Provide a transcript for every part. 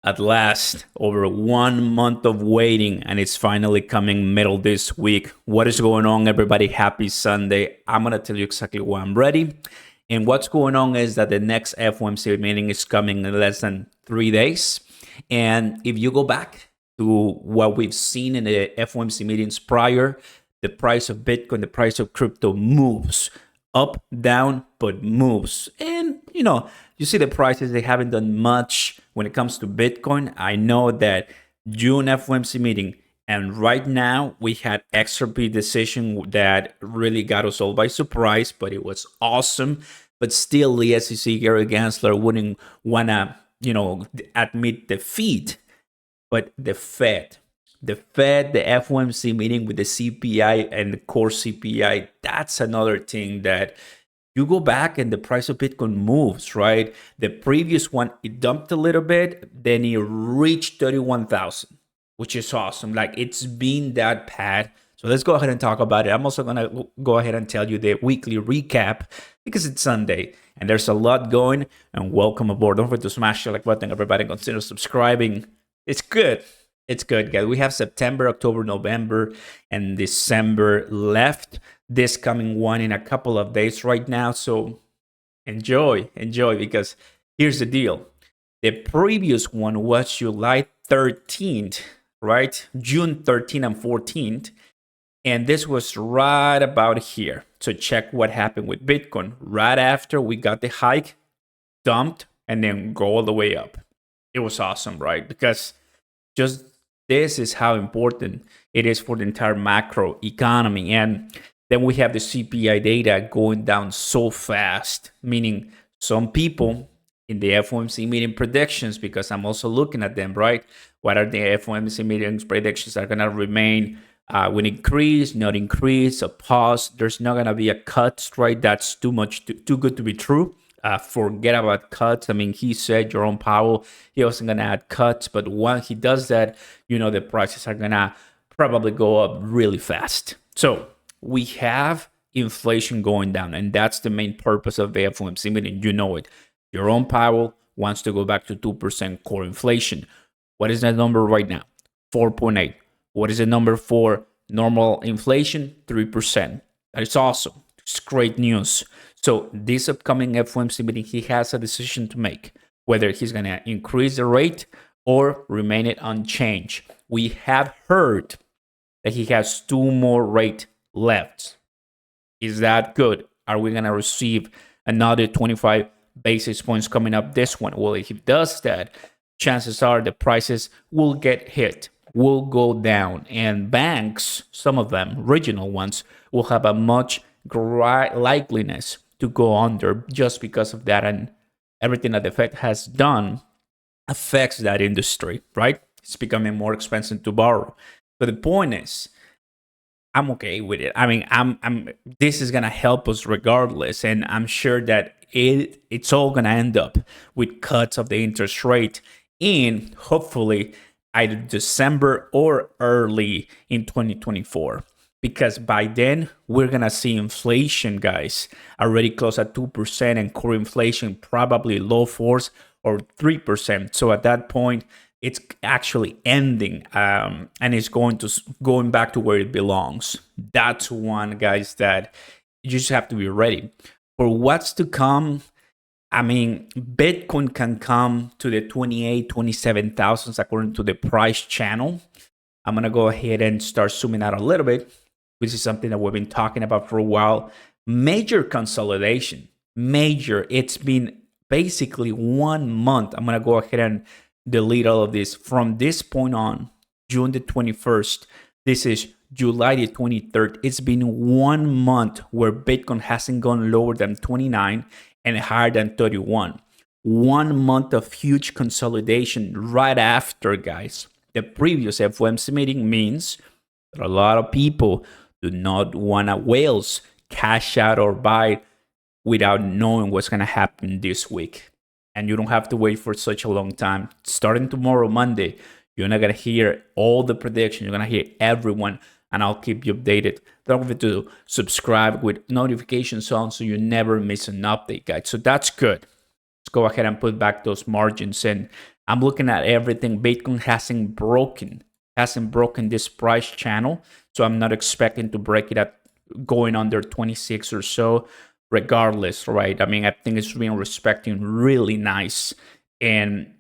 At last, over 1 month of waiting, and it's finally coming middle this week. What is going on, everybody? Happy Sunday. I'm going to tell you exactly why I'm ready. And what's going on is that the next FOMC meeting is coming in less than 3 days. And if you go back to what we've seen in the FOMC meetings prior, the price of Bitcoin, the price of crypto moves up, down, but moves. And, you see the prices, they haven't done much when it comes to Bitcoin. I know that June FOMC meeting, and right now we had XRP decision that really got us all by surprise, but it was awesome. But still, the SEC, Gary Gensler, wouldn't want to, admit defeat. But the Fed, the FOMC meeting with the CPI and the core CPI, that's another thing that you go back and the price of Bitcoin moves, right? The previous one, it dumped a little bit, then it reached 31,000, which is awesome. Like, it's been that bad. So let's go ahead and talk about it. I'm also going to go ahead and tell you the weekly recap because it's Sunday and there's a lot going. And welcome aboard. Don't forget to smash the like button, everybody. Consider subscribing. It's good. It's good, guys. We have September, October, November, and December left. This coming one in a couple of days right now. So enjoy, because here's the deal. The previous one was July 13th, right? June 13th and 14th. And this was right about here. So check what happened with Bitcoin. Right after we got the hike, dumped, and then go all the way up. It was awesome, right? Because just this is how important it is for the entire macro economy. And then we have the CPI data going down so fast, meaning some people in the FOMC meeting predictions, because I'm also looking at them, right? What are the FOMC meetings predictions are going to remain? Will increase, not increase, a pause. There's not going to be a cut, right? That's too good to be true. Forget about cuts. I mean, he said, Jerome Powell, he wasn't going to add cuts. But when he does that, the prices are going to probably go up really fast. So we have inflation going down, and that's the main purpose of the FOMC meeting. You know it. Jerome Powell wants to go back to 2% core inflation. What is that number right now? 4.8. What is the number for normal inflation? 3%. That is awesome. It's great news. So this upcoming FOMC meeting, he has a decision to make, whether he's going to increase the rate or remain it unchanged. We have heard that he has 2 more rate left. Is that good? Are we going to receive another 25 basis points coming up this one? Well, if he does that, chances are the prices will get hit, will go down, and banks, some of them, regional ones, will have a much likeliness to go under just because of that, and everything that the Fed has done affects that industry, right? It's becoming more expensive to borrow. But the point is, I'm okay with it. I mean, this is gonna help us regardless, and I'm sure that it's all gonna end up with cuts of the interest rate in hopefully either December or early in 2024. Because by then, we're going to see inflation, guys, already close at 2%, and core inflation probably low 4s or 3%. So at that point, it's actually ending and it's going back to where it belongs. That's one, guys, that you just have to be ready. For what's to come, I mean, Bitcoin can come to the 27,000s according to the price channel. I'm going to go ahead and start zooming out a little bit. This is something that we've been talking about for a while. Major consolidation. Major. It's been basically 1 month. I'm going to go ahead and delete all of this. From this point on, June the 21st, this is July the 23rd. It's been 1 month where Bitcoin hasn't gone lower than 29 and higher than 31. 1 month of huge consolidation right after, guys, the previous FOMC meeting means that a lot of people do not want to whales cash out or buy without knowing what's going to happen this week. And you don't have to wait for such a long time. Starting tomorrow, Monday, you're not going to hear all the predictions. You're going to hear everyone, and I'll keep you updated. Don't forget to subscribe with notifications on so you never miss an update, guys. So that's good. let's go ahead and put back those margins. And I'm looking at everything. Bitcoin hasn't broken this price channel, so I'm not expecting to break it at going under 26 or so regardless, right? I mean, I think it's been respecting really nice, and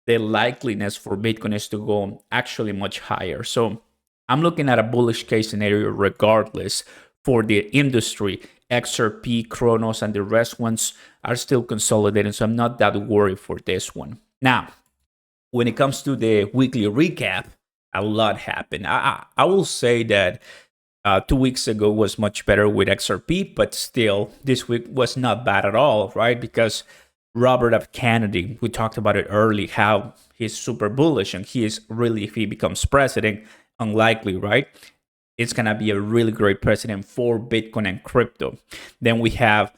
the likeliness for Bitcoin is to go actually much higher. So I'm looking at a bullish case scenario regardless for the industry. XRP, Cronos, and the rest ones are still consolidating, so I'm not that worried for this one. Now, when it comes to the weekly recap, a lot happened. I will say that 2 weeks ago was much better with XRP, but still, this week was not bad at all, right? Because Robert F. Kennedy, we talked about it early, how he's super bullish, and he is really, if he becomes president, unlikely, right? It's going to be a really great president for Bitcoin and crypto. Then we have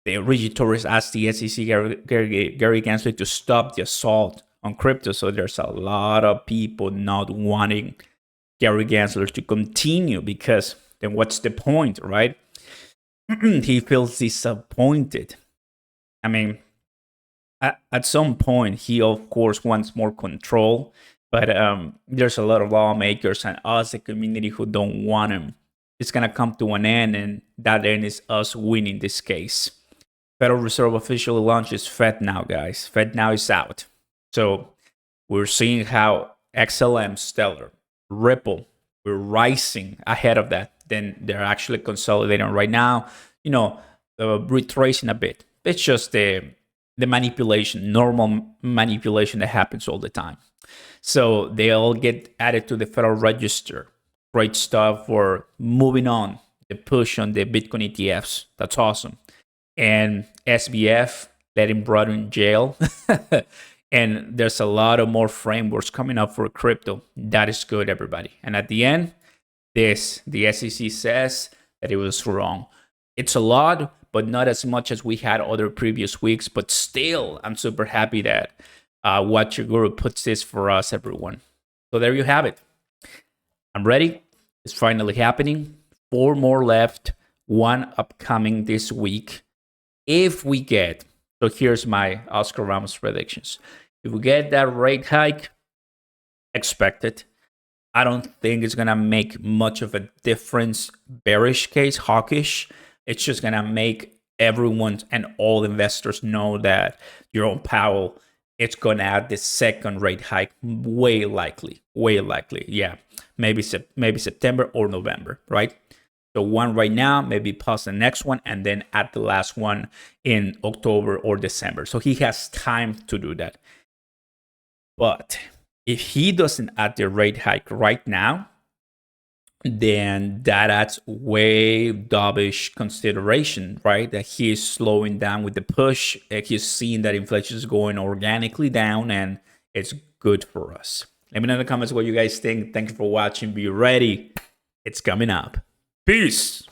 the Reggie Torres asked the SEC, Gary Gensler, to stop the assault on crypto. So there's a lot of people not wanting Gary Gensler to continue, because then what's the point, right? He feels disappointed. I mean, at some point, he of course wants more control, but there's a lot of lawmakers and us, the community, who don't want him. It's gonna come to an end, and that end is us winning this case. Federal Reserve officially launches Fed Now, guys. Fed Now is out. So we're seeing how XLM, Stellar, Ripple, we're rising ahead of that. Then they're actually consolidating right now, retracing a bit. It's just the manipulation, normal manipulation that happens all the time. So they all get added to the Federal Register. Great stuff for moving on, the push on the Bitcoin ETFs. That's awesome. And SBF, let him brought in jail. And there's a lot of more frameworks coming up for crypto. That is good, everybody. And at the end, the SEC says that it was wrong. It's a lot, but not as much as we had other previous weeks. But still, I'm super happy that Watch Your Guru puts this for us, everyone. So there you have it. I'm ready. It's finally happening. 4 more left. 1 upcoming this week. If we get, so here's my Oscar Ramos predictions. If we get that rate hike, expected, I don't think it's going to make much of a difference. Bearish case, hawkish. It's just going to make everyone and all investors know that Jerome Powell, it's going to add the second rate hike. Way likely. Yeah, maybe September or November, right? So 1 right now, maybe pause the next one, and then add the last one in October or December. So he has time to do that. But if he doesn't add the rate hike right now, then that adds way dovish consideration, right? That he is slowing down with the push. He's seeing that inflation is going organically down, and it's good for us. Let me know in the comments what you guys think. Thank you for watching. Be ready. It's coming up. Peace.